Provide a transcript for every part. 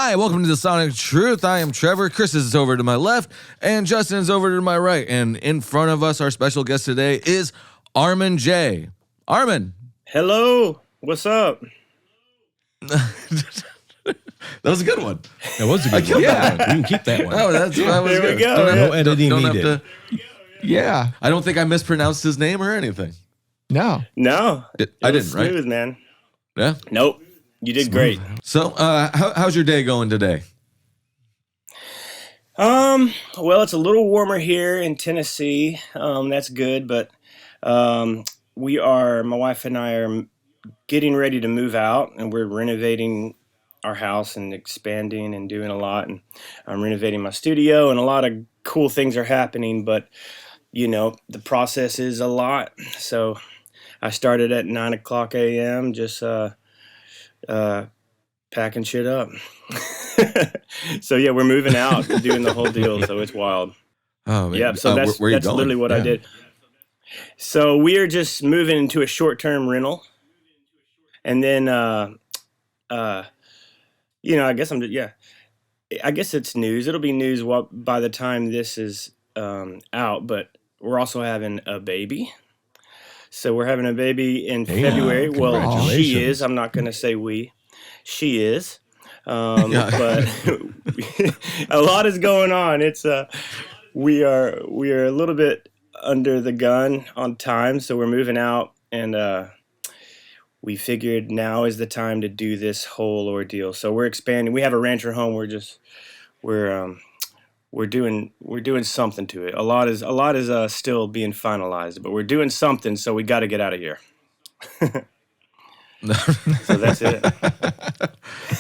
Hi, welcome to the Sonic Truth. I am Trevor. Chris is over to my left, and Justin is over to my right. And in front of us, our special guest today is Armon Jay. Armon. Hello. What's up? That was a good one. That was a good one. Yeah, we can keep that one. Oh, that was There good. we go. No editing needed. Yeah. I don't think I mispronounced his name or anything. No. No. I didn't, right? Smooth, man. Yeah. Nope. You did great. So, how's your day going today? Well, it's a little warmer here in Tennessee. That's good, but my wife and I are getting ready to move out, and we're renovating our house and expanding and doing a lot. And I'm renovating my studio, and a lot of cool things are happening, but the process is a lot. So I started at 9:00 a.m. just packing shit up. So yeah, we're moving out, we're doing the whole deal. So it's wild. Oh, yeah. So that's where you going? literally what I did. So we are just moving into a short-term rental, and then I guess I guess it's news. It'll be news by the time this is out. But we're also having a baby. So we're having a baby in February. Well, she is. I'm not going to say we. She is. But a lot is going on. It's we are a little bit under the gun on time, so we're moving out, and we figured now is the time to do this whole ordeal. So we're expanding. We have a rancher home. We're doing something to it. A lot is still being finalized, but we're doing something. So we got to get out of here. So that's it.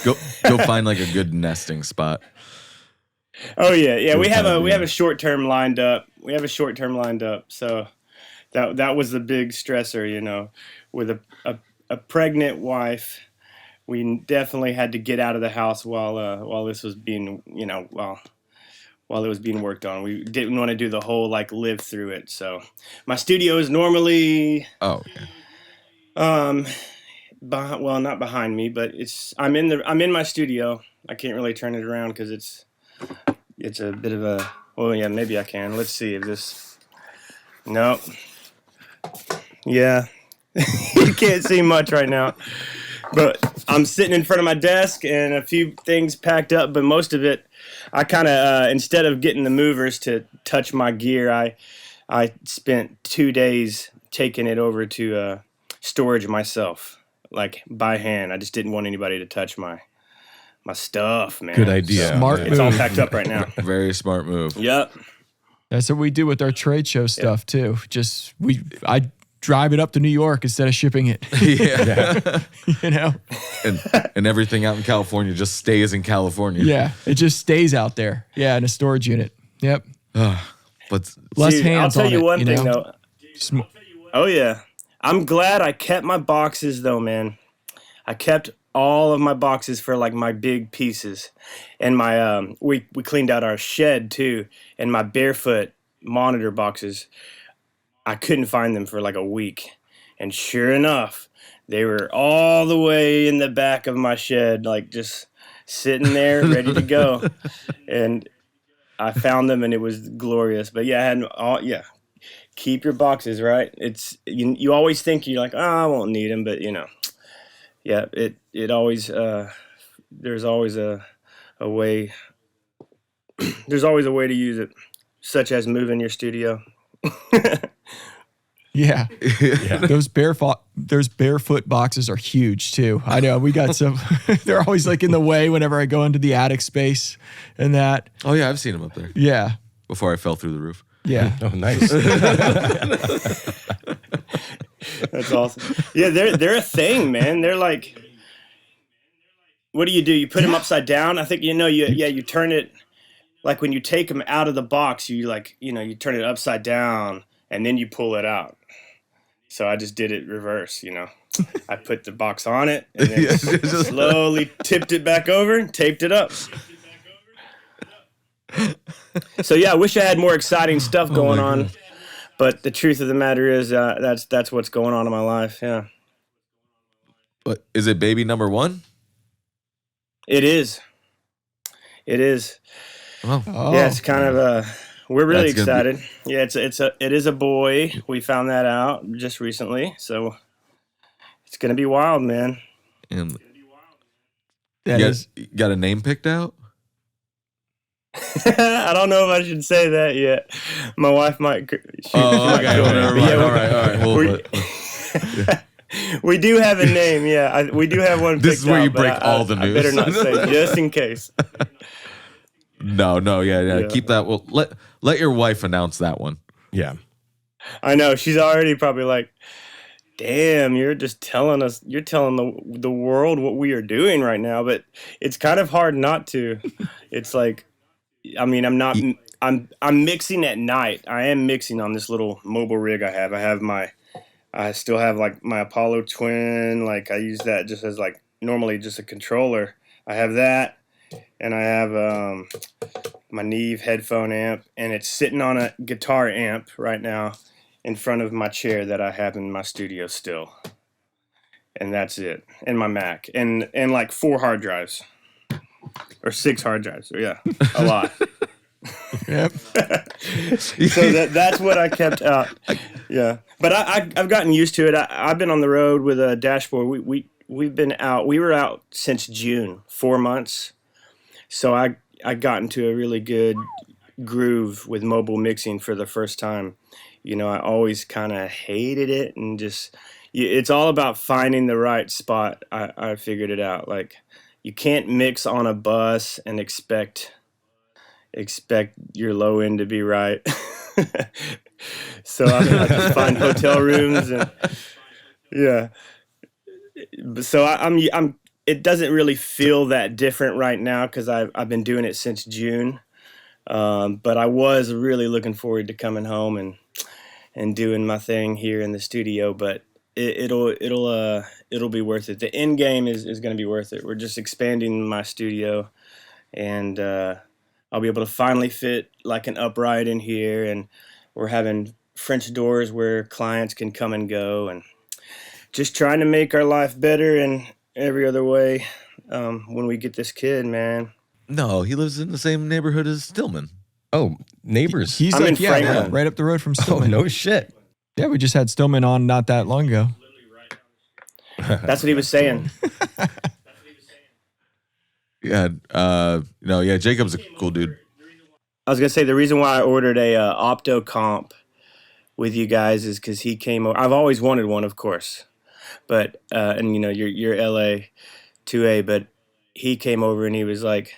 Go find like a good nesting spot. Oh yeah. We have a short term lined up. So that was the big stressor. With a pregnant wife, we definitely had to get out of the house while this was being while it was being worked on. We didn't want to do the whole live through it. So my studio is normally not behind me, but I'm in my studio. I can't really turn it around because it's a bit of a, well, yeah, maybe I can. Let's see if this, nope. Yeah. You can't see much right now, but I'm sitting in front of my desk and a few things packed up, but most of it, I kind of, instead of getting the movers to touch my gear, I spent 2 days taking it over to storage myself, by hand. I just didn't want anybody to touch my stuff, man. Good idea. Smart It's move. all packed up right now. Very smart move. Yep. That's what we do with our trade show stuff too. I drive it up to New York instead of shipping it. Yeah. And everything out in California just stays in California. Yeah. It just stays out there. Yeah, in a storage unit. Yep. But Less Dude, hands I'll tell on you it, one thing though. Sm- Oh yeah. I'm glad I kept my boxes though, man. I kept all of my boxes for my big pieces. And my we cleaned out our shed too, and my barefoot monitor boxes, I couldn't find them for a week. And sure enough, they were all the way in the back of my shed, just sitting there ready to go. And I found them and it was glorious. But yeah, I had all, yeah. Keep your boxes, right? It's you always think you're I won't need them, but yeah, it always there's always a way there's always a way to use it, such as moving your studio. Yeah. Those barefoot boxes are huge too. I know we got some. They're always in the way whenever I go into the attic space and that. Oh yeah, I've seen them up there. Yeah. Before I fell through the roof. Yeah. Oh, nice. That's awesome. Yeah, they're a thing, man. They're what do? You put them upside down? I think you turn it when you take them out of the box, you you turn it upside down and then you pull it out. So I just did it reverse, I put the box on it and then slowly tipped it back over and taped it up. So yeah, I wish I had more exciting stuff going on, but the truth of the matter is that's what's going on in my life. Yeah. But is it baby number one? It is. It is. Oh, Yeah, it's kind of we're really That's gonna excited. Yeah, it is a boy. We found that out just recently, so it's gonna be wild, man. and That is. you got a name picked out? I don't know if I should say that yet. My wife might. Oh, okay. Never mind. All right. Well, We do have a name. Yeah, we do have one. This is picked where out, you but break all the news. I better not say, just in case. No, yeah. Keep that. Well, let your wife announce that one. Yeah. I know she's already probably like, "Damn, you're just telling us. You're telling the world what we are doing right now." But it's kind of hard not to. It's like, I mean, I'm not. I'm mixing at night. I am mixing on this little mobile rig I have. I still have like my Apollo Twin. Like I use that just as like normally just a controller. I have that, and I have my Neve headphone amp, and it's sitting on a guitar amp right now in front of my chair that I have in my studio still. And that's it. And my Mac. And like 4 hard drives. Or 6 hard drives. Yeah. A lot. Yep. So that's what I kept out. Yeah. But I've gotten used to it. I've been on the road with a Dashboard. We've been out. We were out since June, 4 months. So I got into a really good groove with mobile mixing for the first time. You know, I always kind of hated it, and just it's all about finding the right spot. I figured it out. Like, you can't mix on a bus and expect your low end to be right. So I just find hotel rooms, and yeah. So I'm. It doesn't really feel that different right now because I've been doing it since June. But I was really looking forward to coming home and doing my thing here in the studio. But it'll be worth it. The end game is going to be worth it. We're just expanding my studio, and I'll be able to finally fit like an upright in here, and we're having French doors where clients can come and go, and just trying to make our life better in every other way when we get this kid, man. No, he lives in the same neighborhood as Stillman. Oh, neighbors. He's I'm like, in Franklin. yeah, right up the road from Oh, Stillman. no shit. Yeah, we just had Stillman on not that long ago. That's what he was saying. Yeah, Jacob's a cool dude. I was gonna say the reason why I ordered a Opto comp with you guys is because he came over. I've always wanted one, of course, but and you know you're LA 2A, but he came over and he was like,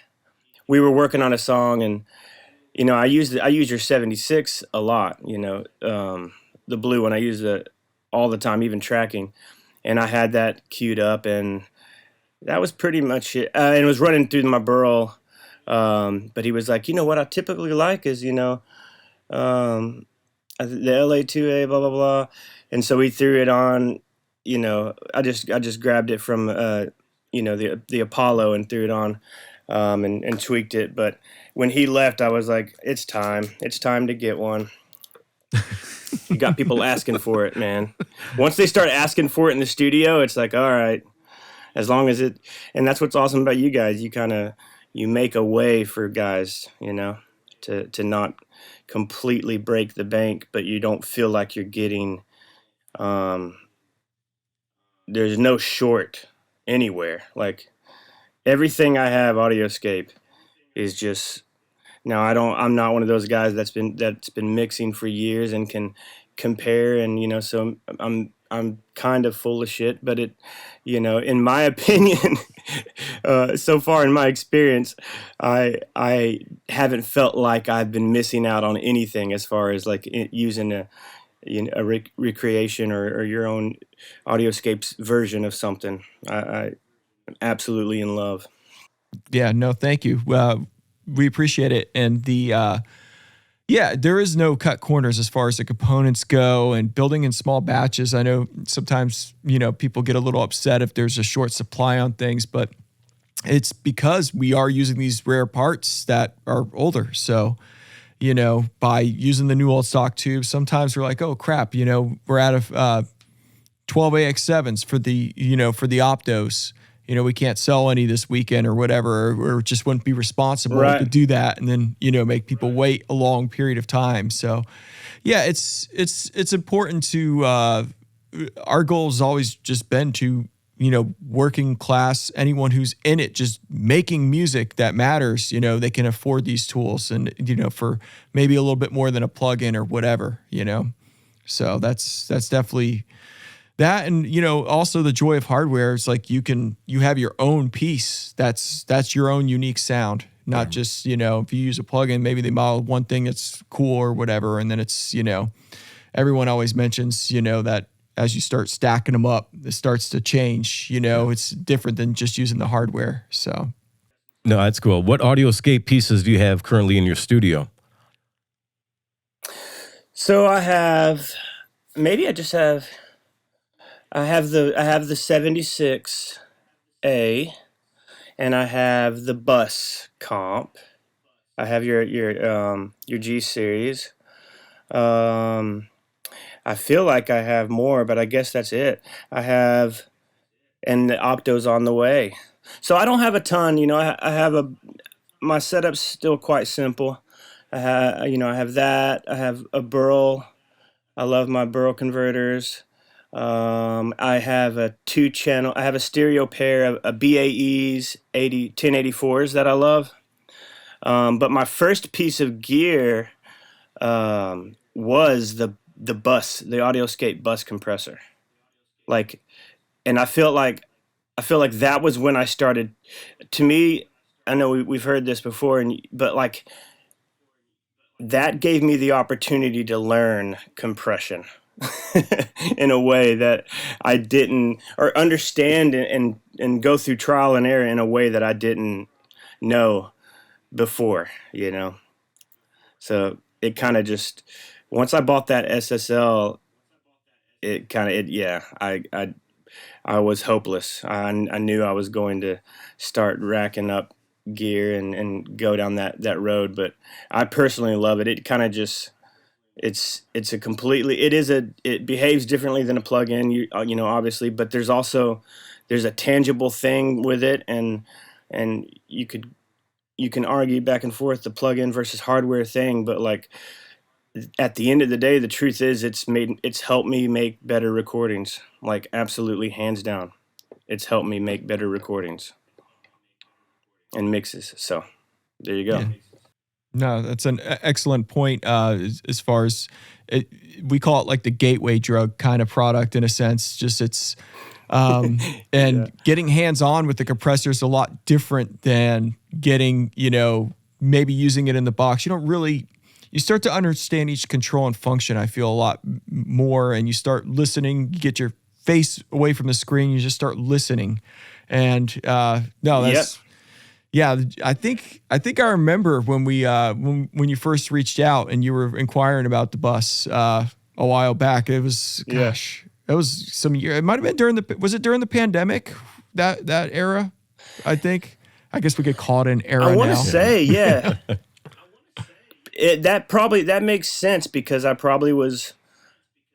we were working on a song, and you know I use your 76 a lot, you know, the blue one. I use it all the time, even tracking, and I had that queued up, and that was pretty much it. And it was running through my Burl. But he was like, you know what I typically like is, you know, the LA2A, blah, blah, blah. And so we threw it on, you know, I just grabbed it from, you know, the Apollo and threw it on, and tweaked it. But when he left, I was like, it's time to get one. You got people asking for it, man. Once they start asking for it in the studio, it's like, all right, as long as it, and that's what's awesome about you guys. You make a way for guys, you know, to not completely break the bank, but you don't feel like you're getting, there's no short anywhere. Like everything I have AudioScape is just, now I'm not one of those guys that's been mixing for years and can compare, and, you know, so I'm kind of full of shit, but it, you know, in my opinion, so far in my experience, I haven't felt like I've been missing out on anything as far as like using a recreation or your own AudioScape's version of something. I'm absolutely in love. Yeah, no, thank you. We appreciate it. And yeah, there is no cut corners as far as the components go, and building in small batches. I know sometimes, you know, people get a little upset if there's a short supply on things, but it's because we are using these rare parts that are older. So, you know, by using the new old stock tubes, sometimes we're like, oh crap, you know, we're out of 12AX7s for the, you know, for the Optos. we can't sell any this weekend or whatever, or just wouldn't be responsible to do that, and then make people wait a long period of time. So yeah, it's important to our goal has always just been to working class, anyone who's in it, just making music that matters, they can afford these tools, and for maybe a little bit more than a plug-in or whatever, so that's definitely that. And also the joy of hardware is like you have your own piece that's your own unique sound, not just if you use a plugin, maybe they model one thing that's cool or whatever, and then it's everyone always mentions that as you start stacking them up, it starts to change. It's different than just using the hardware. So no, that's cool. What AudioScape pieces do you have currently in your studio? So I have the 76A, and I have the bus comp. I have your G series. I feel like I have more, but I guess that's it. And the Opto's on the way. So I don't have a ton, my setup's still quite simple. I have that. I have a Burl. I love my Burl converters. I have a stereo pair of BAEs 1084s that I love. But my first piece of gear was the AudioScape bus compressor. And I feel like that was when I started. To me, I know we've heard this before, but like that gave me the opportunity to learn compression in a way that I didn't, or understand and go through trial and error in a way that I didn't know before, So it kind of just, once I bought that SSL, I was hopeless. I knew I was going to start racking up gear and go down that road, but I personally love it. It kind of just, it behaves differently than a plug-in, obviously, but there's a tangible thing with it, and you can argue back and forth the plug-in versus hardware thing, but like at the end of the day, the truth is it's helped me make better recordings, like absolutely hands down. It's helped me make better recordings and mixes. So there you go. Yeah. No, that's an excellent point. As far as we call it like the gateway drug kind of product in a sense, just it's, getting hands on with the compressor is a lot different than getting, maybe using it in the box. You start to understand each control and function, I feel, a lot more, and you start listening, you get your face away from the screen, you just start listening. And yeah, I think I remember when when you first reached out and you were inquiring about the bus a while back. It was, it was some year. It might have been during the pandemic, that era, I think. I guess we could call it an era now. I want to say, yeah. That makes sense, because I probably was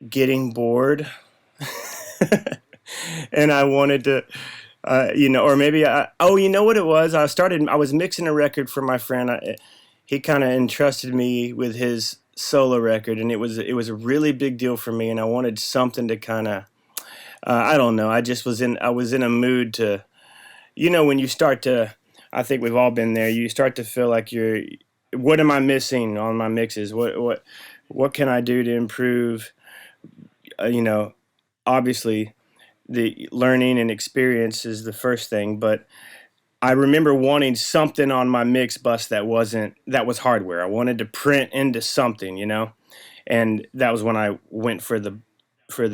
getting bored and I wanted to, or maybe you know what it was? I was mixing a record for my friend. He kind of entrusted me with his solo record, and it was a really big deal for me, and I wanted something to kind of, I don't know. I was in a mood to, when you start to, I think we've all been there. You start to feel like what am I missing on my mixes? What can I do to improve? Obviously the learning and experience is the first thing, but I remember wanting something on my mix bus that was hardware. I wanted to print into something, and that was when I went for the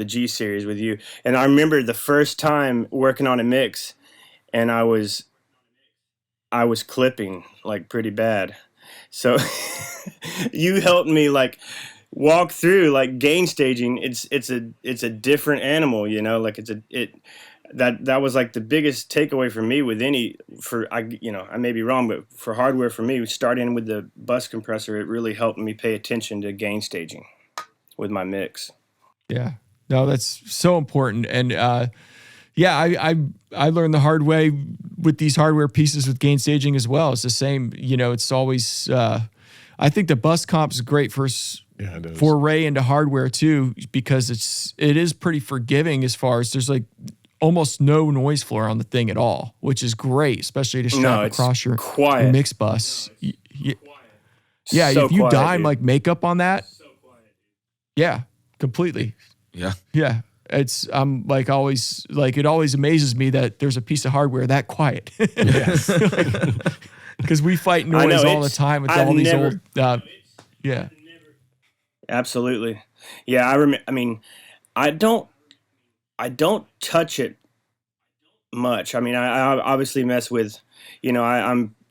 G series with you. And I remember the first time working on a mix, and I was clipping like pretty bad. So you helped me like walk through like gain staging. It's a different animal, like that was like the biggest takeaway for me with I may be wrong, but for hardware, for me, starting with the bus compressor, it really helped me pay attention to gain staging with my mix. Yeah, no, that's so important. And yeah, I learned the hard way with these hardware pieces with gain staging as well. It's the same, it's always, I think the bus comp is great for foray into hardware too, because it is pretty forgiving as far as there's like almost no noise floor on the thing at all, which is great, especially to strap across your mix bus. Yeah, So if you quiet, dime dude. like makeup on that, yeah, completely. Yeah. Yeah. I'm like always, like it always amazes me that there's a piece of hardware that quiet. Because we fight noise all the time with all these old, yeah. Absolutely. Yeah, I mean, I don't touch it much. I mean, I obviously mess with,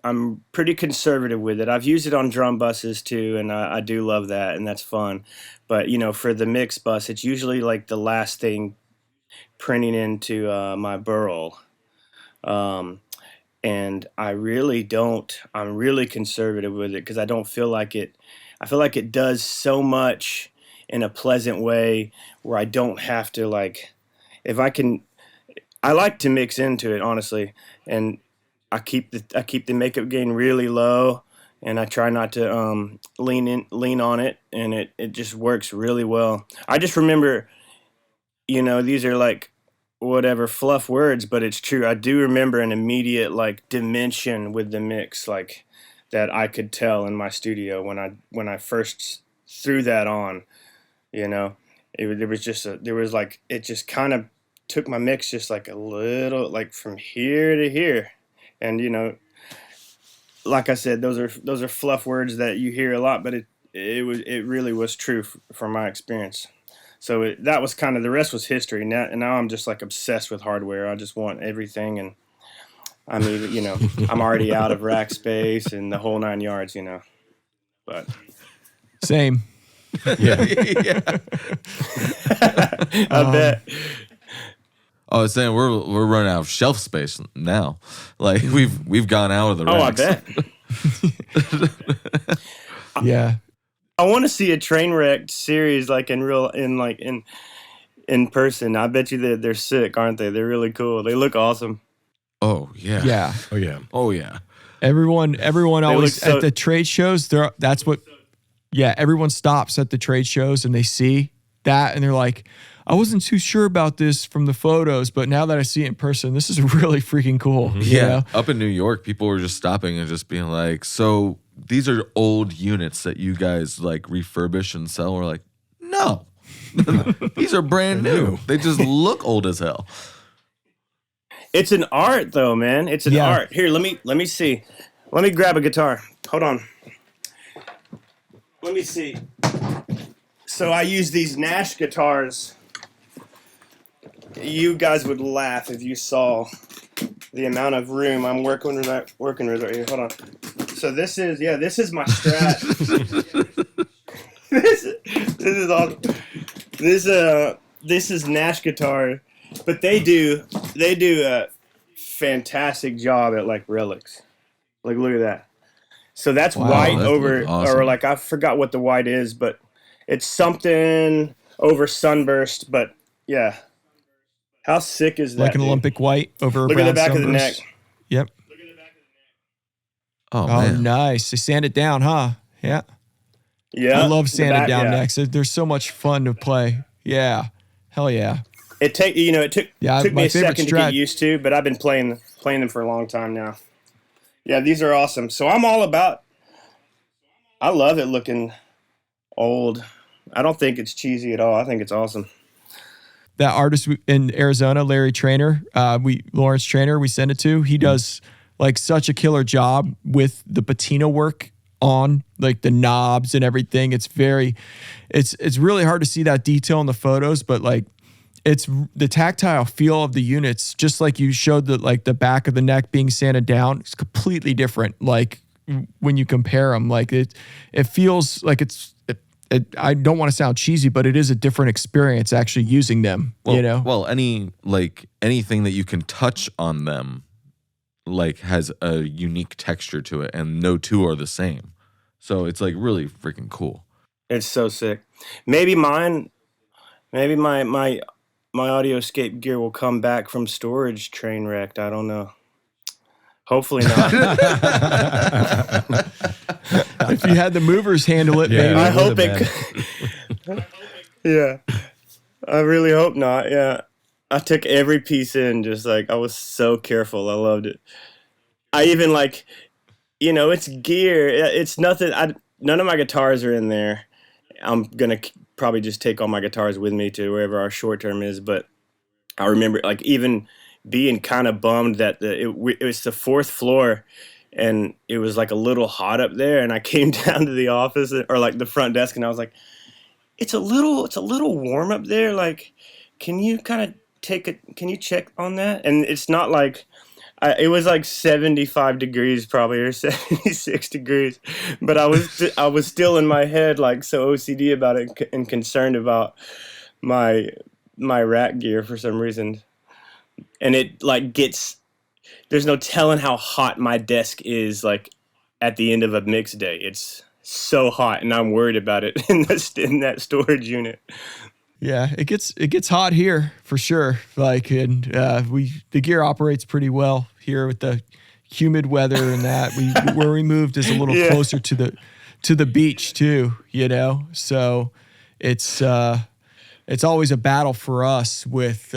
I'm pretty conservative with it. I've used it on drum buses too, and I do love that, and that's fun. But for the mix bus, it's usually like the last thing printing into my burl. And I really don't. I'm really conservative with it because I don't feel like it. I feel like it does so much in a pleasant way where I don't have to like. If I can, I like to mix into it honestly, and I keep the makeup gain really low, and I try not to lean on it, and it just works really well. I just remember, these are like whatever fluff words, but it's true. I do remember an immediate like dimension with the mix, like that I could tell in my studio when I first threw that on. There was like it just kind of took my mix just like a little like from here to here, and like I said, those are fluff words that you hear a lot, but it really was true from my experience. So that was kind of, the rest was history. Now I'm just like obsessed with hardware. I just want everything, and I mean, I'm already out of rack space and the whole 9 yards, But Same. Yeah. I bet. I was saying we're running out of shelf space now. Like we've gone out of the Oh, I racks. bet. Yeah. I want to see a train wreck series like in person. I bet you that they're sick, aren't they? They're really cool. They look awesome. Oh yeah. Yeah. Oh yeah. Oh yeah. Everyone always look so- at the trade shows, everyone stops at the trade shows and they see that and they're like, I wasn't too sure about this from the photos, but now that I see it in person, this is really freaking cool. Mm-hmm. you Yeah. know? Up in New York, people were just stopping and just being like, so these are old units that you guys like refurbish and sell. We're like, no. These are brand new. They just look old as hell. It's an art, though, man. It's an art. Here, let me see. Let me grab a guitar. Hold on. Let me see. So I use these Nash guitars. You guys would laugh if you saw the amount of room I'm working with right here. Hold on. So this is my Strat. this is awesome. This is Nash guitar, but they do a fantastic job at like relics. Like look at that. So that's white that over, looks awesome. or like I forgot what the white is, but it's something over sunburst. But yeah, how sick is that? Like an dude? Olympic white over a Look at the brown back of the neck. sunburst. Yep. Oh, Oh, man. nice. They sand it down, huh? Yeah. Yeah, I love the sanded back, down yeah. necks. They're so much fun to play. Yeah. Hell yeah. It took me my a favorite second to Strat- get used to, but I've been playing them for a long time now. Yeah, these are awesome. So I'm all about. I love it looking old. I don't think it's cheesy at all. I think it's awesome. That artist in Arizona, Larry Trainer, Lawrence Trainer, we send it to. He does like such a killer job with the patina work on like the knobs and everything. It's really hard to see that detail in the photos, but like it's the tactile feel of the units, just like you showed the back of the neck being sanded down. It's completely different. Like when you compare them, like it feels like I don't want to sound cheesy, but it is a different experience actually using them, Well, anything that you can touch on them like has a unique texture to it, and no two are the same. So it's like really freaking cool. It's so sick. Maybe my my AudioScape gear will come back from storage train wrecked. I don't know. Hopefully not. If you had the movers handle it, Yeah. maybe. I it hope would've it. Yeah, I really hope not. Yeah, I took every piece in, just like I was so careful. I loved it. I even like, it's gear. It's nothing. None of my guitars are in there. I'm gonna probably just take all my guitars with me to wherever our short term is. But I remember like even being kind of bummed that it was the fourth floor, and it was like a little hot up there. And I came down to the office or like the front desk, and I was like, it's a little warm up there. Like, can you kind of can you check on that? And it's not like. It was like 75 degrees probably, or 76 degrees, but I was still in my head like so OCD about it and concerned about my rack gear for some reason. And it like there's no telling how hot my desk is like at the end of a mix day. It's so hot, and I'm worried about it in that storage unit. Yeah, it gets hot here for sure. Like, and the gear operates pretty well here with the humid weather and that. Where we moved is a little closer to the beach too, So it's always a battle for us with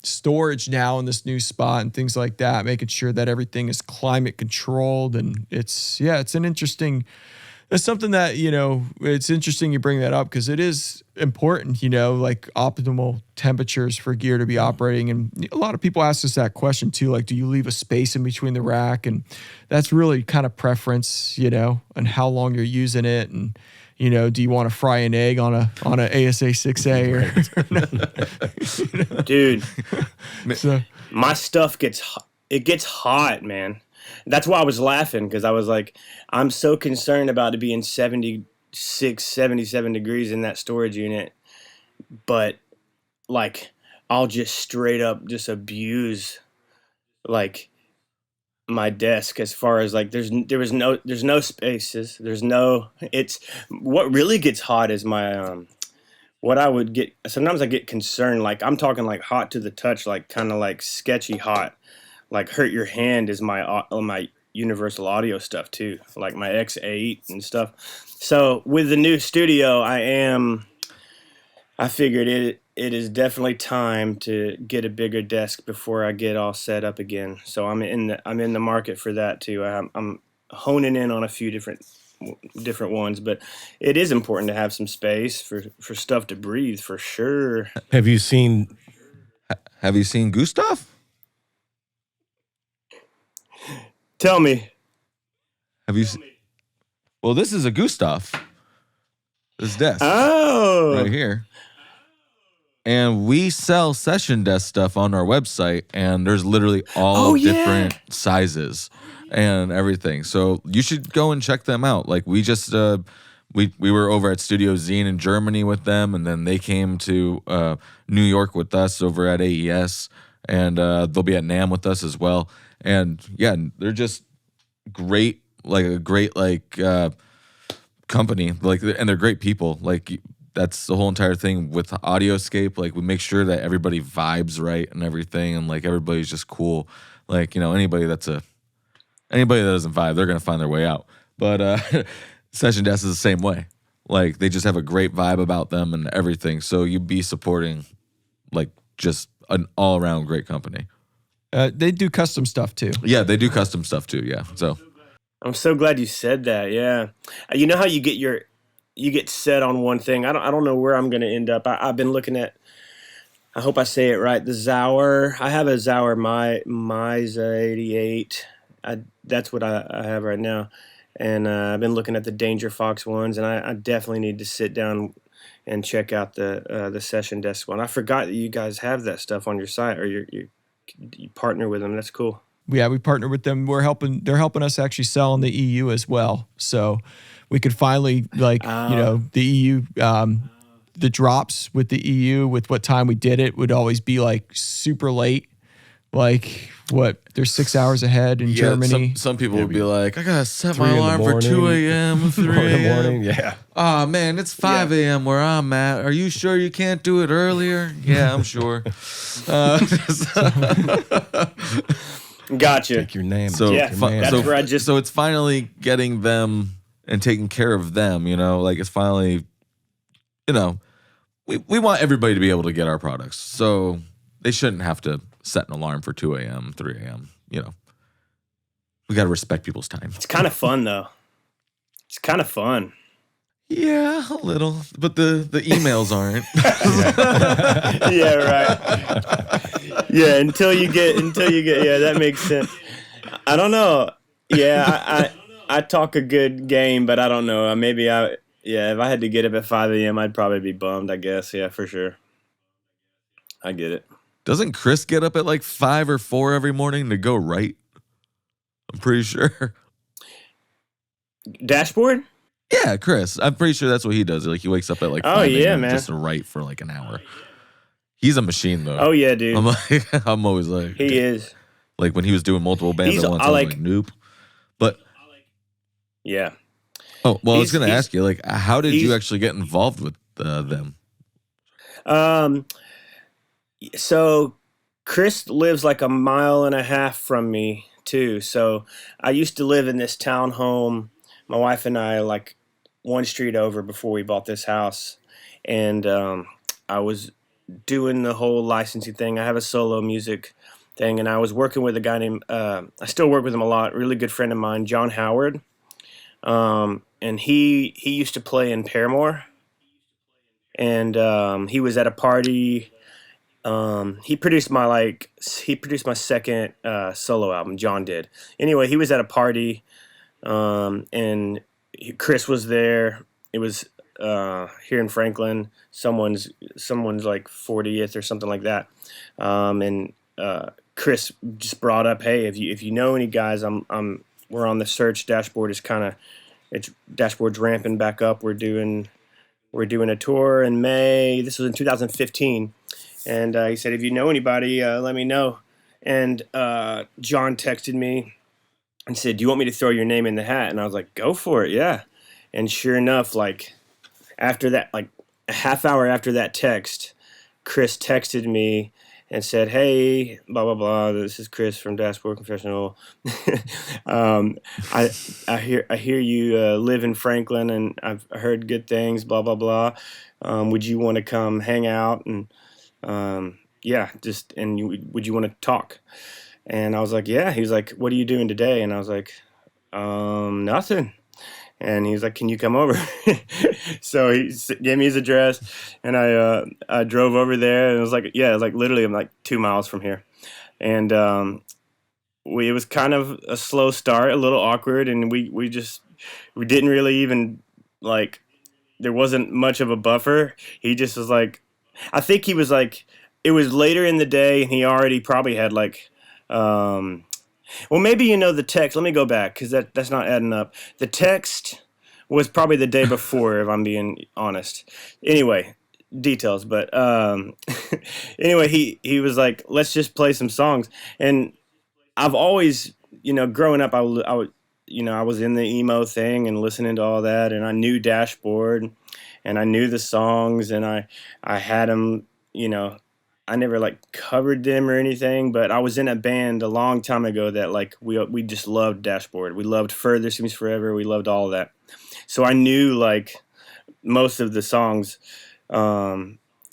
storage now in this new spot and things like that, making sure that everything is climate controlled. And it's an interesting. It's something that, it's interesting you bring that up because it is important, like optimal temperatures for gear to be operating. And a lot of people ask us that question too, like, do you leave a space in between the rack? And that's really kind of preference, and how long you're using it. And, do you want to fry an egg on a ASA 6A or Dude, so, my stuff gets hot, man. That's why I was laughing, because I was like, I'm so concerned about it being 76, 77 degrees in that storage unit. But like, I'll just straight up just abuse like my desk as far as like there's no spaces. It's what really gets hot is my what I would get sometimes I get concerned, like I'm talking like hot to the touch, like kind of like sketchy hot. Like hurt your hand is my universal audio stuff too, like my X8 and stuff. So with the new studio, I figured it is definitely time to get a bigger desk before I get all set up again. So I'm in the market for that too. I'm honing in on a few different ones, but it is important to have some space for stuff to breathe for sure. Have you seen Gustav? Tell me. Well, this is a Gustav. This desk. Oh. Right here. And we sell session desk stuff on our website, and there's literally all different sizes and everything. So you should go and check them out. Like we just we were over at Studio Zine in Germany with them, and then they came to New York with us over at AES, and they'll be at NAMM with us as well. And yeah, they're just great, like a great company, like, and they're great people. Like that's the whole entire thing with AudioScape. Like we make sure that everybody vibes right and everything, and like everybody's just cool. Like anybody that doesn't vibe, they're gonna find their way out. But Session Desk is the same way. Like they just have a great vibe about them and everything. So you'd be supporting like just an all around great company. they do custom stuff too. Yeah, they do custom stuff too. Yeah, so I'm so glad you said that. Yeah, you know how you get set on one thing. I don't know where I'm gonna end up. I've been looking at. I hope I say it right. The Zauer. I have a Zauer Miza 88. That's what I have right now, and I've been looking at the Danger Fox ones, and I definitely need to sit down and check out the Session Desk one. I forgot that you guys have that stuff on your site, or you partner with them. That's cool. Yeah, we partner with them. They're helping us actually sell in the EU as well. So we could finally the EU, the drops with the EU with what time we did it would always be like super late Like what? They're 6 hours ahead in Germany. Some people would be like, I gotta set 3 my in the alarm for 2 a.m., 3 4 in the a.m. morning. Yeah. Oh man, it's 5 a.m. where I'm at. Are you sure you can't do it earlier? Yeah, I'm sure. Gotcha. Take your name. So, Yeah, take your fi- man. that's so, where I just- so it's finally getting them and taking care of them, you know, like it's finally, you know, we want everybody to be able to get our products. So they shouldn't have to set an alarm for 2 a.m., 3 a.m., you know. We got to respect people's time. It's kind of fun though. It's kind of fun. Yeah, a little, but the emails aren't. Yeah, right. Yeah, until you get yeah, that makes sense. I don't know. Yeah, I talk a good game, but I don't know. If I had to get up at 5 a.m., I'd probably be bummed, I guess. Yeah, for sure. I get it. Doesn't Chris get up at like 5 or 4 every morning to go write? I'm pretty sure. Dashboard? Yeah, Chris. I'm pretty sure that's what he does. Like he wakes up at like 5 yeah, a.m. man. just to write for like an hour. He's a machine though. Oh yeah, dude. I'm like, I'm always like, He is. like when he was doing multiple bands He's- at once, I I was like- like, nope. But Yeah. oh well, I was He's- gonna ask you, like, how did you he's- actually get involved with them? So Chris lives like a mile and a half from me too. So I used to live in this townhome. My wife and I, like one street over before we bought this house, and I was doing the whole licensing thing. I have a solo music thing, and I was working with a guy named I still work with him a lot. Really good friend of mine, John Howard, and he used to play in Paramore, and he was at a party. He produced my second solo album. John did. Anyway, he was at a party, and Chris was there. It was here in Franklin. Someone's like 40th or something like that. And Chris just brought up, hey, if you know any guys, we're on the search. Dashboard's ramping back up. We're doing a tour in May. This was in 2015. And he said, if you know anybody, let me know. And John texted me and said, do you want me to throw your name in the hat? And I was like, go for it, yeah. And sure enough, like after that, like a half hour after that text, Chris texted me and said, hey, blah, blah, blah, this is Chris from Dashboard Confessional. I hear you live in Franklin, and I've heard good things, blah, blah, blah. Would you want to come hang out? And would you want to talk? And I was like, yeah. He was like, what are you doing today? And I was like, nothing. And he was like, can you come over? So he gave me his address, and I drove over there, and it was like, yeah, like literally I'm like 2 miles from here. And it was kind of a slow start, a little awkward, and we didn't really even, like, there wasn't much of a buffer. He just was like, I think he was like, it was later in the day, and he already probably had like, well, maybe the text. Let me go back, because that's not adding up. The text was probably the day before, if I'm being honest. Anyway, details. But anyway, he was like, let's just play some songs. And I've always, growing up, I was in the emo thing and listening to all that, and I knew Dashboard, and I knew the songs, and I had them, I never like covered them or anything, but I was in a band a long time ago that like we just loved Dashboard. We loved Further Seems Forever. We loved all of that. So I knew like most of the songs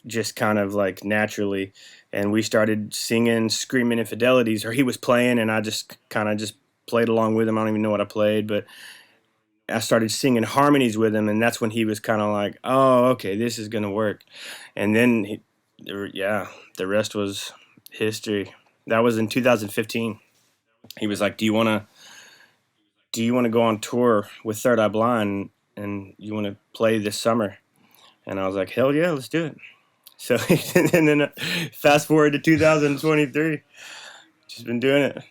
just kind of like naturally, and we started singing Screaming Infidelities, or he was playing and I just kind of just played along with him. I don't even know what I played, but I started singing harmonies with him, and that's when he was kind of like, oh, okay, this is going to work. And then the rest was history. That was in 2015. He was like, do you want to go on tour with Third Eye Blind, and you want to play this summer? And I was like, hell yeah, let's do it. So and then fast forward to 2023, just been doing it.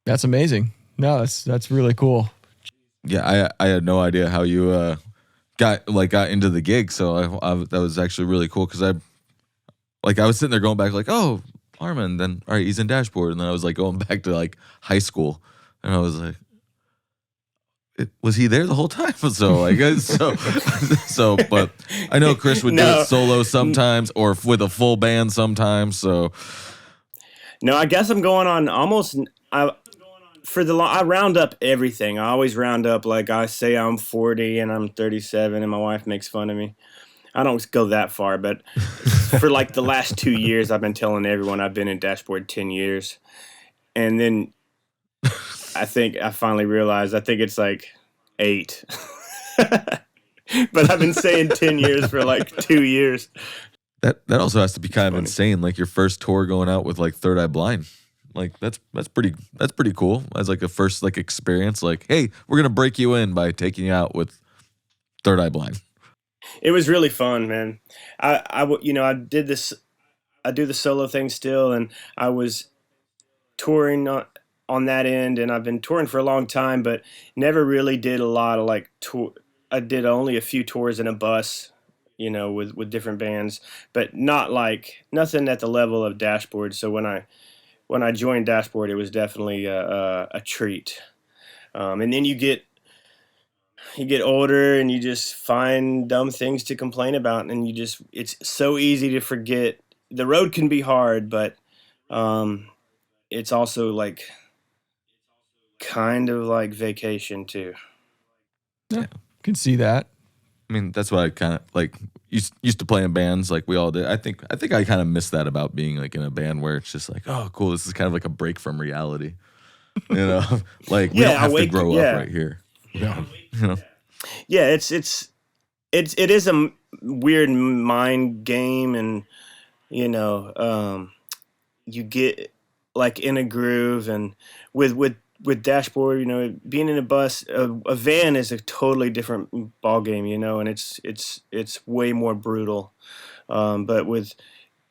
That's amazing. No, that's really cool. Yeah, I had no idea how you got into the gig, so that was actually really cool, because I was sitting there going back like, oh, Armon. Then, all right, he's in Dashboard. And then I was like going back to like high school. And I was like, was he there the whole time? So I guess but I know Chris would do it solo sometimes or with a full band sometimes. So no, I guess I'm going on almost. I round up everything. I always round up, like I say I'm 40 and I'm 37 and my wife makes fun of me. I don't go that far, but for like the last 2 years, I've been telling everyone I've been in Dashboard 10 years. And then I think I finally realized, I think it's like 8. But I've been saying 10 years for like 2 years. That also has to be kind of insane. Like your first tour going out with like Third Eye Blind. Like that's pretty cool as like a first like experience. Like, hey, we're gonna break you in by taking you out with Third Eye Blind. It was really fun, man. I do the solo thing still, and I was touring on that end, and I've been touring for a long time, but never really did a lot of like tour. I did only a few tours in a bus, with different bands, but nothing at the level of Dashboard. So when I joined Dashboard, it was definitely a treat. And then you get older and you just find dumb things to complain about, and it's so easy to forget. The road can be hard, but it's also like kind of like vacation too. Yeah, can see that. I mean, that's what I kind of like used to play in bands like we all did. I think I kind of miss that about being like in a band where it's just like, oh, cool, this is kind of like a break from reality. Like we don't have to grow up right here. Yeah. Yeah, it is a weird mind game, and you get like in a groove, and with Dashboard, being in a bus, a van is a totally different ball game, and it's way more brutal. But with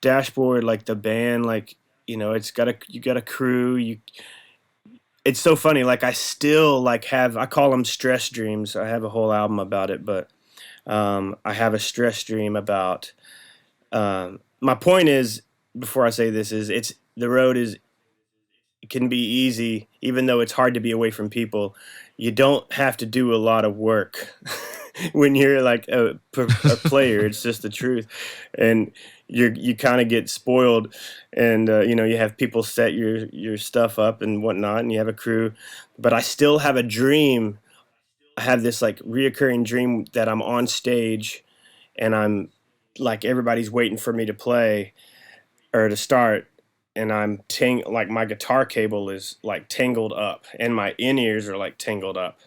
Dashboard, like the band, like you got a crew. It's so funny. Like I still like I call them stress dreams. I have a whole album about it, but I have a stress dream about. My point is, before I say this, is the road is. It can be easy, even though it's hard to be away from people. You don't have to do a lot of work when you're like a player. It's just the truth, and you kind of get spoiled, and you have people set your stuff up and whatnot, and you have a crew. But I still have a dream. I have this like reoccurring dream that I'm on stage, and I'm like everybody's waiting for me to play or to start. And I'm like my guitar cable is like tangled up, and my in-ears are like tangled up,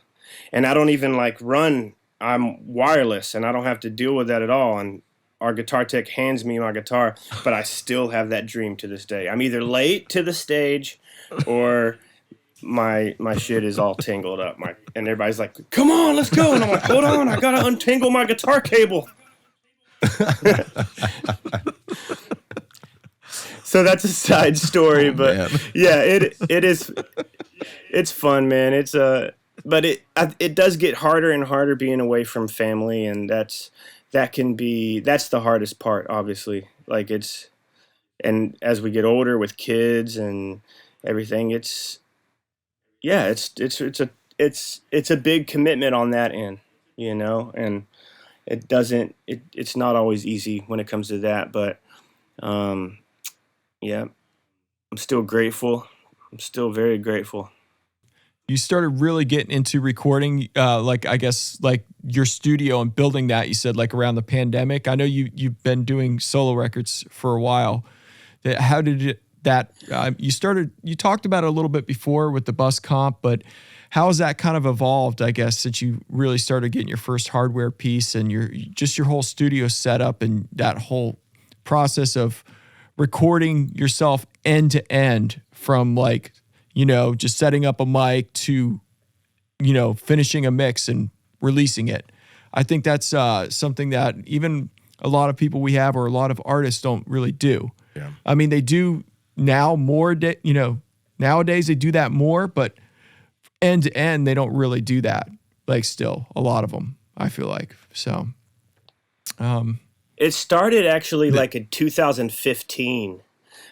and I don't even like run. I'm wireless, and I don't have to deal with that at all. And our guitar tech hands me my guitar, but I still have that dream to this day. I'm either late to the stage, or my shit is all tangled up. And everybody's like, "Come on, let's go!" And I'm like, "Hold on, I gotta untangle my guitar cable." So that's a side story, but man. Yeah, it is. It's fun, man. But it does get harder and harder being away from family, and that's the hardest part, obviously. Like and as we get older with kids and everything, it's a big commitment on that end, and it's not always easy when it comes to that, but. Yeah, I'm still grateful. I'm still very grateful. You started really getting into recording, like I guess like your studio and building that. You said like around the pandemic. I know you've been doing solo records for a while. How did you started? You talked about it a little bit before with the bus comp, but how has that kind of evolved? I guess since you really started getting your first hardware piece and your whole studio setup and that whole process of recording yourself end to end from like, just setting up a mic to, finishing a mix and releasing it. I think that's something that even a lot of people we have or a lot of artists don't really do. Yeah. I mean, they do now more, nowadays they do that more, but end to end, they don't really do that. Like still a lot of them, I feel like. So, it started actually like in 2015.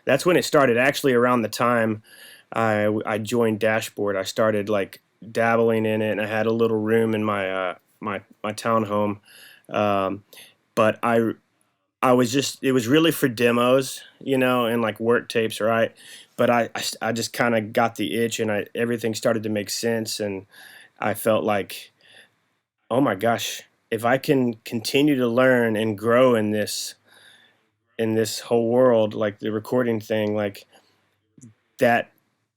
that's when it started. Actually, around the time I joined Dashboard, I started like dabbling in it, and I had a little room in my my townhome. But I was just, it was really for demos, you know, and like work tapes, right? But I just kind of got the itch, and everything started to make sense, and I felt like, oh my gosh, if I can continue to learn and grow in this whole world, like the recording thing, like that,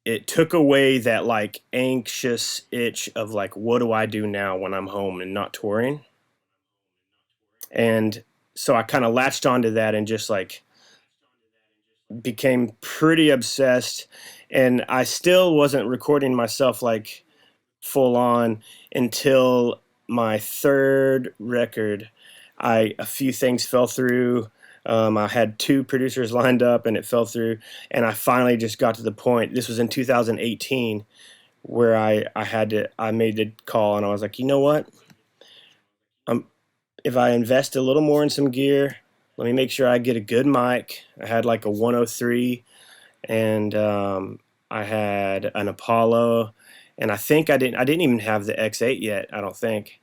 it took away that like anxious itch of like, what do I do now when I'm home and not touring? And so I kind of latched onto that and just like became pretty obsessed. And I still wasn't recording myself like full on until my third record. A few things fell through. I had two producers lined up and it fell through. And I finally just got to the point, this was in 2018, where I made the call, and I was like, you know what? If I invest a little more in some gear, let me make sure I get a good mic. I had like a 103, and I had an Apollo, and I think I didn't even have the X8 yet. I don't think.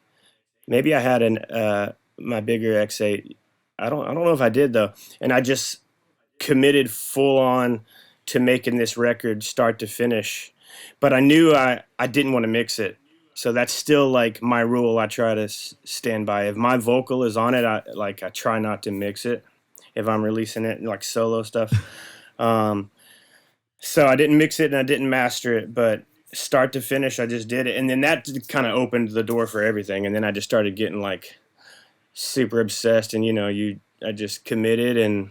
Maybe I had my bigger X8. I don't know if I did though. And I just committed full on to making this record start to finish. But I knew I didn't want to mix it. So that's still like my rule. I try to stand by. If my vocal is on it, I try not to mix it if I'm releasing it, like solo stuff. So I didn't mix it and I didn't master it, but start to finish, I just did it. And then that kind of opened the door for everything. And then I just started getting like super obsessed, and I just committed. And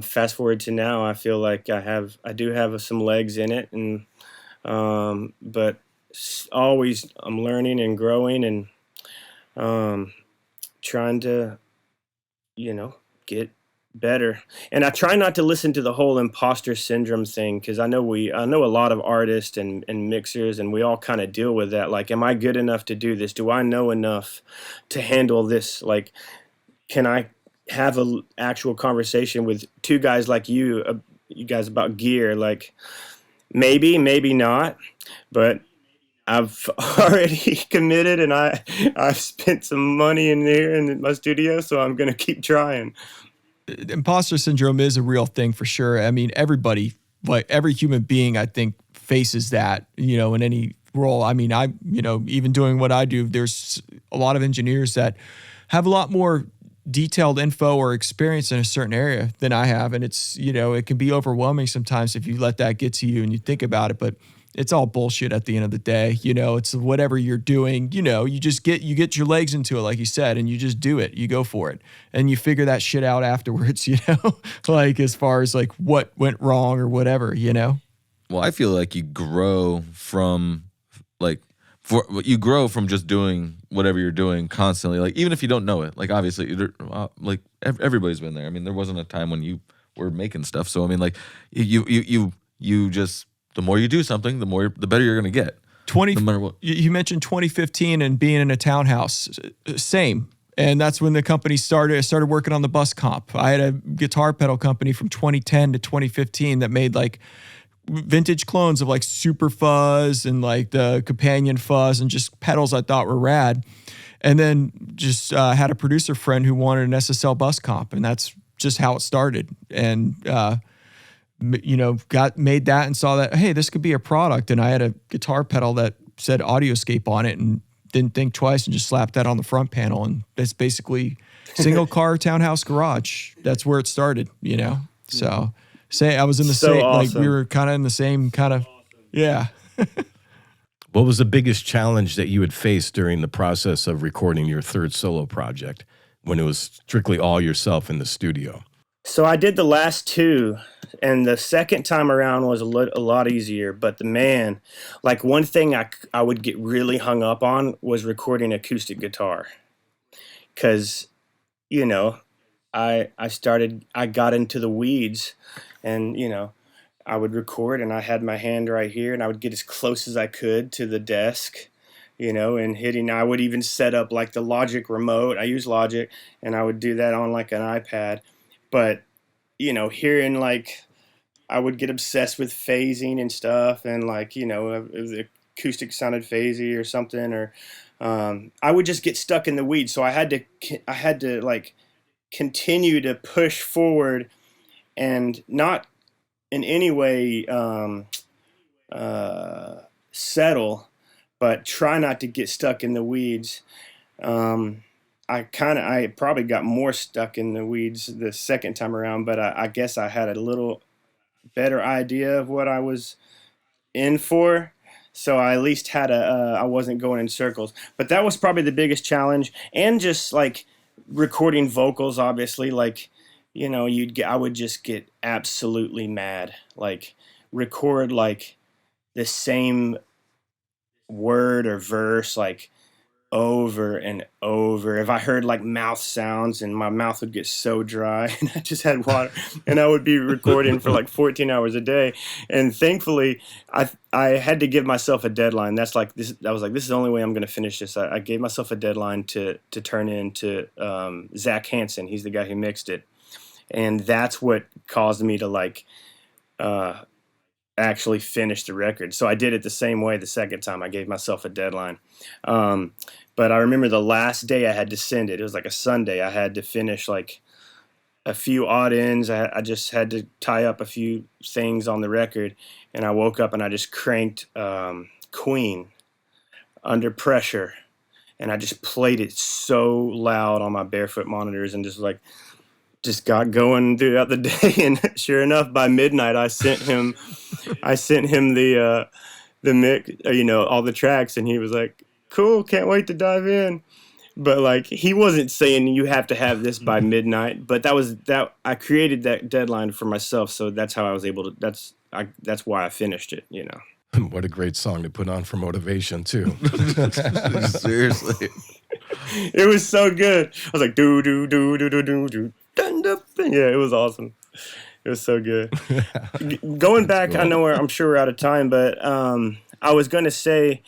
fast forward to now, I feel like I do have some legs in it, and but always I'm learning and growing, and trying to get better. And I try not to listen to the whole imposter syndrome thing, because I know a lot of artists and mixers, and we all kind of deal with that. Like, am I good enough to do this? Do I know enough to handle this? Like, can I have an actual conversation with two guys like you guys about gear? Like, maybe not, but I've already committed, and I've spent some money in there in my studio, so I'm gonna keep trying. Imposter syndrome is a real thing for sure. I mean, everybody, like every human being, I think faces that, in any role. I mean, even doing what I do, there's a lot of engineers that have a lot more detailed info or experience in a certain area than I have. And it's, it can be overwhelming sometimes if you let that get to you and you think about it, but it's all bullshit at the end of the day. It's whatever you're doing, you just get your legs into it, like you said, and you just do it. You go for it, and you figure that shit out afterwards, like as far as like what went wrong or whatever, Well, I feel like you grow from just doing whatever you're doing constantly. Like, even if you don't know it, like obviously, like everybody's been there. I mean, there wasn't a time when you were making stuff. So I mean, like you just, the more you do something, the better you're going to get. No matter what. You mentioned 2015 and being in a townhouse. Same. And that's when the company started. I started working on the bus comp. I had a guitar pedal company from 2010 to 2015 that made like vintage clones of like Super Fuzz and like the Companion Fuzz and just pedals I thought were rad. And then just had a producer friend who wanted an SSL bus comp, and that's just how it started. And made that and saw that, hey, this could be a product. And I had a guitar pedal that said AudioScape on it, and didn't think twice and just slapped that on the front panel. And that's basically single car townhouse garage. That's where it started, So I was in the same, awesome. Like we were kind of in the same kind of, yeah. What was the biggest challenge that you had faced during the process of recording your third solo project, when it was strictly all yourself in the studio? So I did the last two, and the second time around was a lot easier. But like one thing I would get really hung up on was recording acoustic guitar, because I got into the weeds, and I would record, and I had my hand right here, and I would get as close as I could to the desk, and hitting. I would even set up like the Logic remote. I use Logic, and I would do that on like an iPad. But hearing like I would get obsessed with phasing and stuff, and like, if the acoustic sounded phasey or something, or I would just get stuck in the weeds. So I had to like continue to push forward and not in any way settle, but try not to get stuck in the weeds. I probably got more stuck in the weeds the second time around, but I guess I had a little better idea of what I was in for. So I at least had I wasn't going in circles. But that was probably the biggest challenge. And just like recording vocals, obviously, like, I would just get absolutely mad. Like record like the same word or verse, like over and over. If I heard like mouth sounds, and my mouth would get so dry and I just had water, and I would be recording for like 14 hours a day. And thankfully I had to give myself a deadline. That's like this. I was like, this is the only way I'm going to finish this. I gave myself a deadline to turn in to Zach Hansen. He's the guy who mixed it. And that's what caused me to like actually finish the record. So I did it the same way the second time. I gave myself a deadline. But I remember the last day I had to send it. It was like a Sunday. I had to finish like a few odd ends. I just had to tie up a few things on the record. And I woke up and I just cranked Queen, Under Pressure. And I just played it so loud on my barefoot monitors and just got going throughout the day. And sure enough, by midnight, I sent him the mix, all the tracks, and he was like, cool, can't wait to dive in. But like, he wasn't saying you have to have this by midnight, but I created that deadline for myself. So that's how I was able to, that's why I finished it, What a great song to put on for motivation too. Seriously. It was so good. I was like, do, do, do, do, do, do, do. Yeah, it was awesome. It was so good. Going back, cool. I know I'm sure we're out of time, but I was going to say,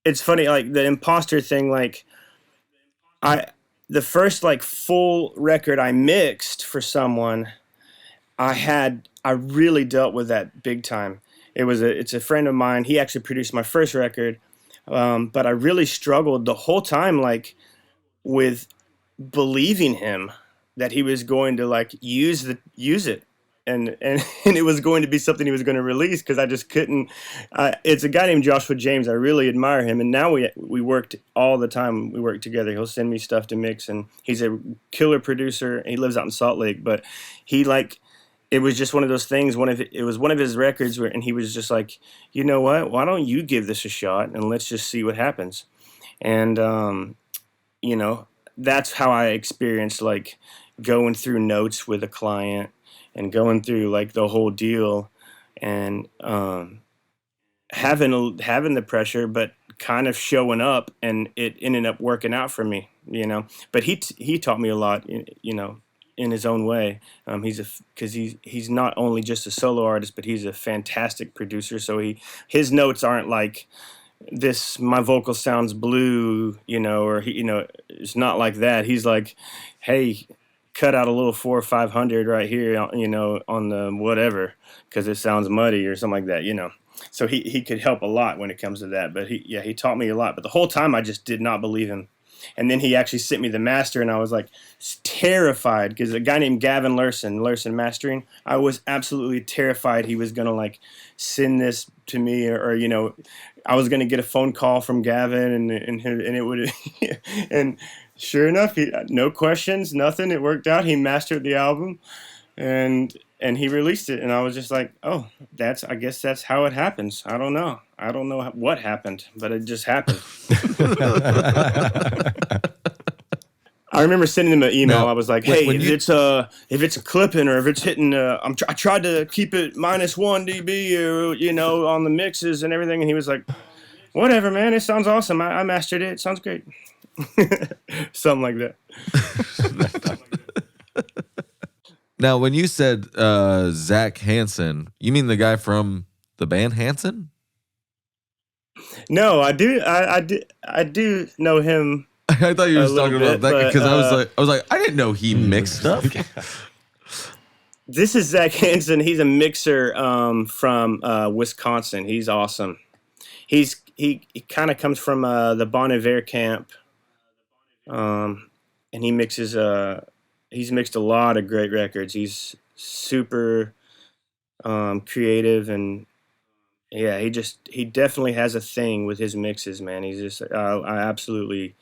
it's funny, like the imposter thing, like the first like full record I mixed for someone, I really dealt with that big time. It's a friend of mine. He actually produced my first record, but I really struggled the whole time, like with believing him that he was going to like use it. And it was going to be something he was going to release, because I just couldn't. It's a guy named Joshua James. I really admire him, and now we worked all the time. We work together. He'll send me stuff to mix, and he's a killer producer. He lives out in Salt Lake, but it was just one of those things. It was one of his records and he was just like, you know what? Why don't you give this a shot and let's just see what happens? And that's how I experienced like going through notes with a client and going through like the whole deal, and having the pressure, but kind of showing up, and it ended up working out for me, But he taught me a lot, in his own way. Because he's not only just a solo artist, but he's a fantastic producer. So his notes aren't like this. My vocal sounds blue, or it's not like that. He's like, hey, cut out a little 400 or 500 right here, on the whatever, because it sounds muddy or something like that, So he could help a lot when it comes to that. But he taught me a lot. But the whole time I just did not believe him. And then he actually sent me the master, and I was like terrified, because a guy named Gavin Lurson Mastering, I was absolutely terrified he was going to like send this to me, or I was going to get a phone call from Gavin, and it would, and sure enough, no questions, nothing. It worked out. He mastered the album, and he released it, and I was just like, oh, I guess that's how it happens. I don't know what happened, but it just happened. I remember sending him an email. I was like, hey, if it's a clipping, or if it's hitting, I tried to keep it -1 dB, or, on the mixes and everything. And he was like, whatever, man, it sounds awesome. I mastered it. It sounds great. Something like that. Now, when you said Zach Hansen, you mean the guy from the band Hansen? No, I do know him. I thought you were talking about that, because I was like, I didn't know he mixed stuff. This is Zach Hansen. He's a mixer from Wisconsin. He's awesome. He kind of comes from the Bon Iver camp, and he mixes. He's mixed a lot of great records. He's super creative, and yeah, he definitely has a thing with his mixes, man. He's just I absolutely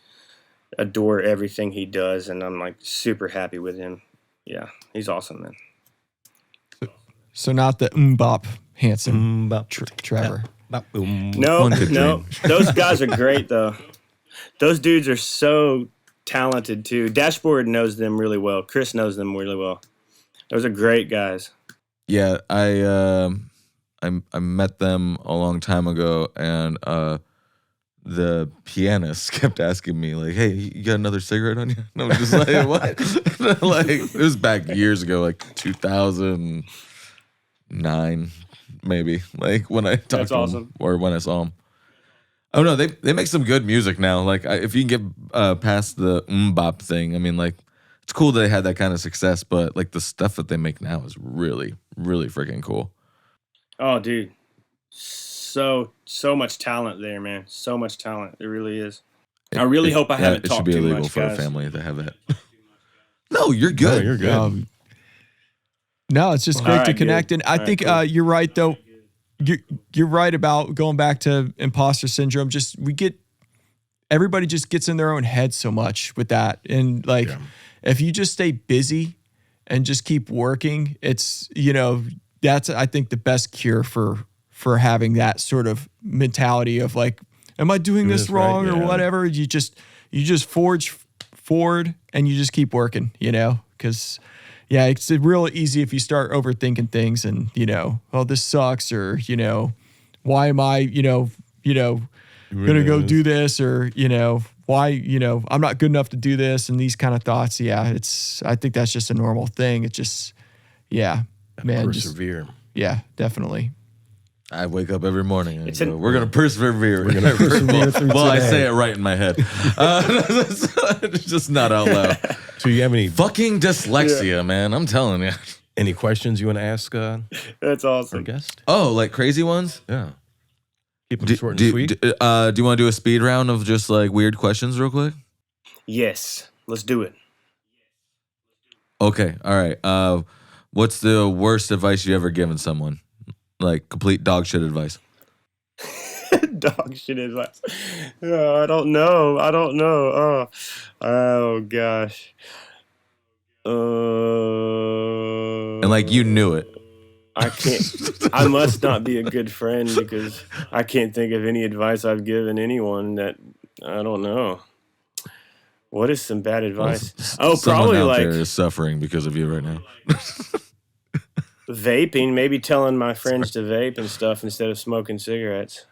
adore everything he does, and I'm like super happy with him. Yeah, he's awesome, man. So not the bop Hanson, Trevor. No, those guys are great though. Those dudes are so talented too. Dashboard knows them really well. Chris knows them really well. Those are great guys. Yeah, I met them a long time ago, and the pianist kept asking me like, "Hey, you got another cigarette on you?" And I was just like, "What?" Like it was back years ago, like 2009, maybe. Like when I talked to him or when I saw him. Oh no, they make some good music now. Like if you can get past the bop thing, I mean, like it's cool that they had that kind of success, but like the stuff that they make now is really, really freaking cool. Oh, dude, so much talent there, man. So much talent. It really is. I really hope I haven't talked too much, guys. It should be illegal for a family to have that. No, you're good. No, you're good. No, it's just great to connect. Good. And I think you're right, though. You're right about going back to imposter syndrome. Everybody just gets in their own head so much with that. And like, if you just stay busy and just keep working, it's, that's, I think, the best cure for having that sort of mentality of like, am I doing this wrong or whatever? You just forge forward and you just keep working, because it's real easy if you start overthinking things and, oh, this sucks, or, why am I, going to go do this, or, why, I'm not good enough to do this, and these kind of thoughts. Yeah, I think that's just a normal thing. It just, man. Persevere. Definitely. I wake up every morning and go, we're going to persevere. We're going to persevere through today. I say it right in my head. It's just not out loud. So you have any fucking dyslexia, man? I'm telling you. Any questions you want to ask? That's awesome. Our guest? Oh, like crazy ones? Yeah. Keep them short and sweet. Do you want to do a speed round of just like weird questions real quick? Yes. Let's do it. Okay. All right. What's the worst advice you ever given someone? Like complete dog shit advice. Dog shit advice. Oh, I don't know. Oh gosh. And like you knew it. I can't. I must not be a good friend because I can't think of any advice I've given anyone that I don't know. What is some bad advice? Well, probably out like there is suffering because of you right now. Vaping, maybe telling my friends to vape and stuff instead of smoking cigarettes.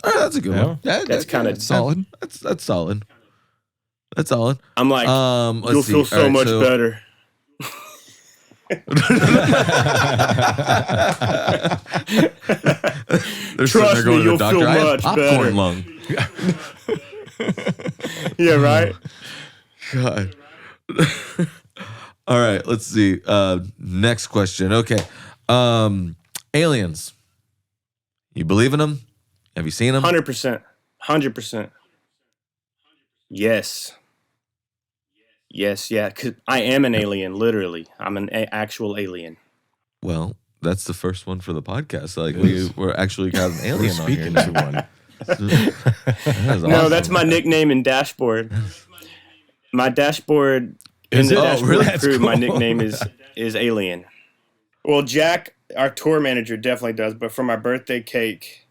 Oh, that's a good one. That's kind of solid. That's solid. That's solid. I'm like, you'll feel so much better. Trust me, you'll feel much better. Lung. Yeah, right? God. All right, let's see. Next question. Okay. Aliens. You believe in them? Have you seen them? 100%. 100%. Yes. Yes, yeah. 'Cause I am an alien, literally. I'm an actual alien. Well, that's the first one for the podcast. Like we're actually got an alien on here. Speaking to one. That's No, that's my nickname in Dashboard. My Dashboard in the Dashboard crew, my nickname is Alien. Well, Jack, our tour manager, definitely does. But for my birthday cake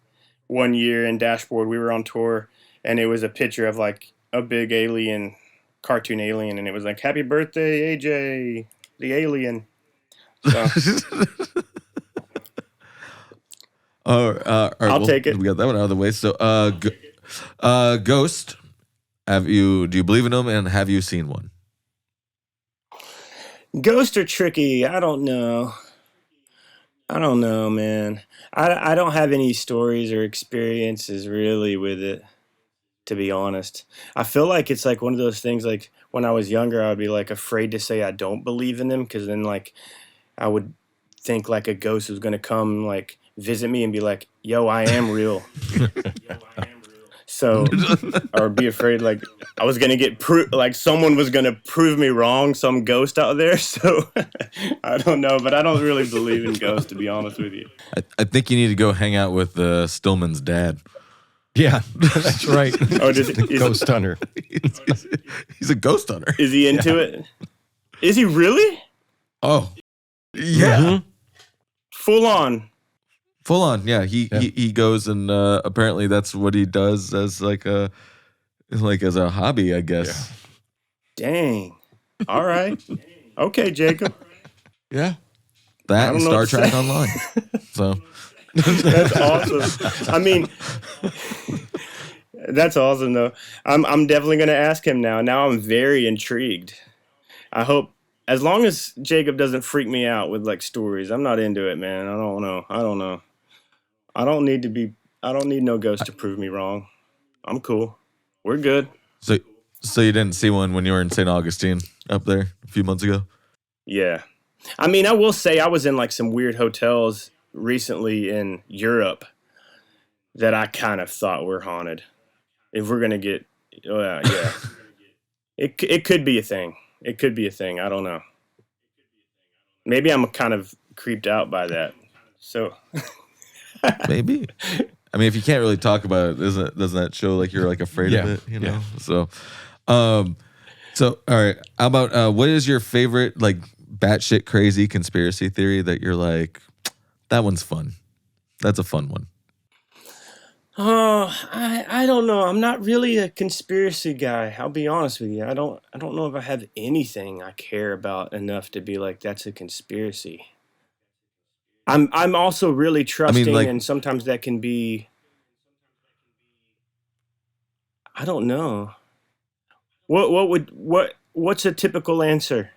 one year in Dashboard, we were on tour, and it was a picture of like a big alien, cartoon alien, and it was like, "Happy birthday, AJ, the alien." So. All right, I'll take it. We got that one out of the way. So, Ghost, do you believe in them, and have you seen one? Ghosts are tricky. I don't know, man. I don't have any stories or experiences really with it, to be honest. I feel like it's like one of those things, like when I was younger, I would be like afraid to say I don't believe in them, because then like I would think like a ghost was gonna come like visit me and be like, "Yo, I am real." So, or be afraid like I was gonna get like someone was gonna prove me wrong, some ghost out there. So I don't know, but I don't really believe in ghosts, to be honest with you. I think you need to go hang out with Stillman's dad. Yeah, that's right. Oh, Ghost hunter. He's a ghost hunter. Is he into it? Is he really? Oh, yeah. Mhm. Full on. Full on, yeah. He goes and apparently that's what he does as as a hobby, I guess. Dang. All right. Okay, Jacob. Yeah. That I and don't know Star what to Trek Online. So That's awesome. I mean, that's awesome though. I'm definitely gonna ask him now. Now I'm very intrigued. I hope, as long as Jacob doesn't freak me out with like stories, I'm not into it, man. I don't know. I don't need no ghost to prove me wrong. I'm cool. We're good. so you didn't see one when you were in St. Augustine up there a few months ago? Yeah. I mean, I will say I was in like some weird hotels recently in Europe that I kind of thought were haunted. If we're gonna get, yeah, it could be a thing. It could be a thing. I don't know. Maybe I'm kind of creeped out by that. So Maybe. I mean, if you can't really talk about it, doesn't that show like you're like afraid of Yeah, it? You know. So, all right. How about what is your favorite like batshit crazy conspiracy theory that you're like, that one's fun? That's a fun one. Oh, I don't know. I'm not really a conspiracy guy. I'll be honest with you. I don't know if I have anything I care about enough to be like that's a conspiracy. I'm also really trusting, like- and sometimes that can be. I don't know. What's a typical answer?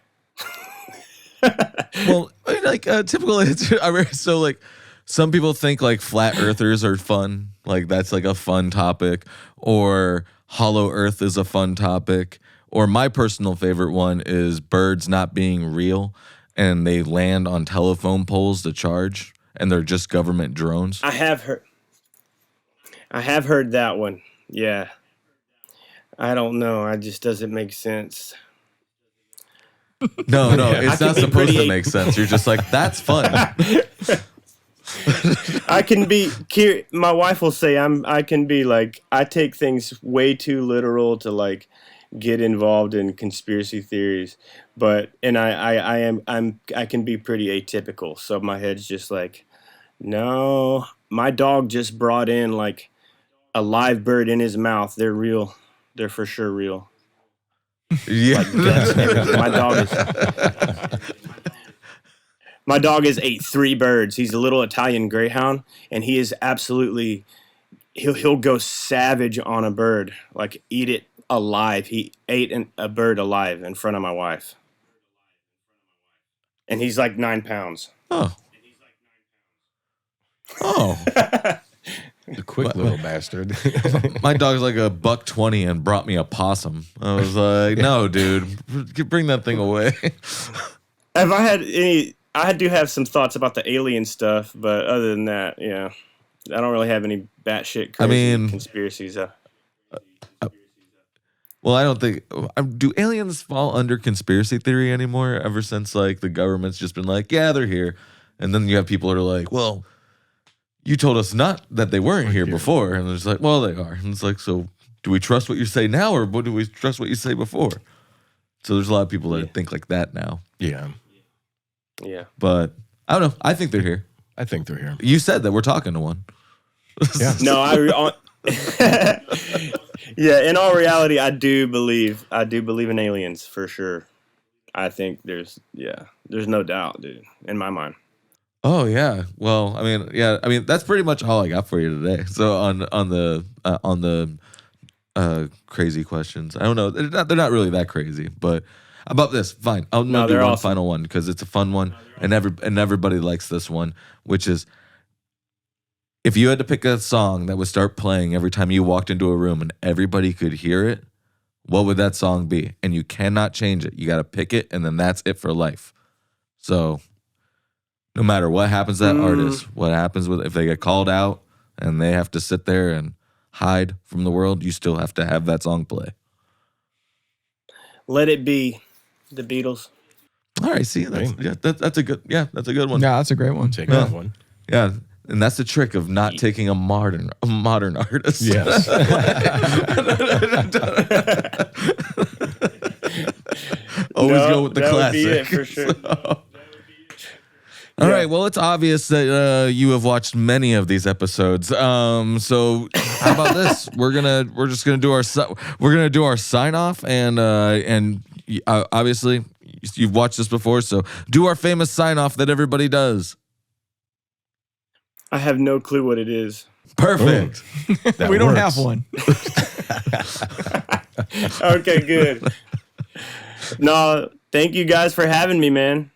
Well, I mean, like typical answer. So like some people think like flat earthers are fun. Like that's like a fun topic, or hollow earth is a fun topic, or my personal favorite one is birds not being real and they land on telephone poles to charge and they're just government drones. I have heard that one. Yeah. I don't know. It just doesn't make sense. No, I it's can not be supposed to pretty- make sense. You're just like, that's fun. I can be. My wife will say I can be like I take things way too literal to like get involved in conspiracy theories, but I can be pretty atypical. So my head's just like, no, my dog just brought in like a live bird in his mouth. They're real. They're for sure real. Yeah. My dog has ate 3 birds. He's a little Italian greyhound, and he is absolutely he'll go savage on a bird, like eat it alive. He ate a bird alive in front of my wife, and he's like 9 pounds. Oh. The quick little bastard. My dog's like a $120 and brought me a possum. I was like, no, dude, bring that thing away. Have I had any? I do have some thoughts about the alien stuff, but other than that, yeah, I don't really have any batshit crazy conspiracies. Well, I don't think. Do aliens fall under conspiracy theory anymore? Ever since like the government's just been like, yeah, they're here, and then you have people who are like, well, you told us not that they weren't here before, and it's like, well, they are, and it's like, so do we trust what you say now, or do we trust what you say before? So there's a lot of people that think like that now. Yeah. Yeah, But I don't know. I think they're here. I think they're here. You said that we're talking to one. Yeah. no, yeah. In all reality, I do believe in aliens for sure. I think there's no doubt, dude, in my mind. Oh yeah. Well, I mean, that's pretty much all I got for you today. So on the crazy questions, I don't know. They're not really that crazy, but about this, fine. I'll do one awesome. final one because it's a fun one, and everybody likes this one, which is if you had to pick a song that would start playing every time you walked into a room and everybody could hear it, what would that song be? And you cannot change it. You got to pick it, and then that's it for life. So No matter what happens to that artist, what happens with if they get called out and they have to sit there and hide from the world, you still have to have that song play. Let It Be, the Beatles. All right, see, that's a good one. Yeah, that's a great one. Take that one. Yeah, and that's the trick of not taking a modern artist. Yes. Always go with the that classic. would be it for sure. All right. Well, it's obvious that you have watched many of these episodes. So how about this? We're just gonna do our sign off, and obviously you've watched this before, so do our famous sign off that everybody does. I have no clue what it is. Perfect. We don't have one. Okay, good. No, thank you guys for having me, man.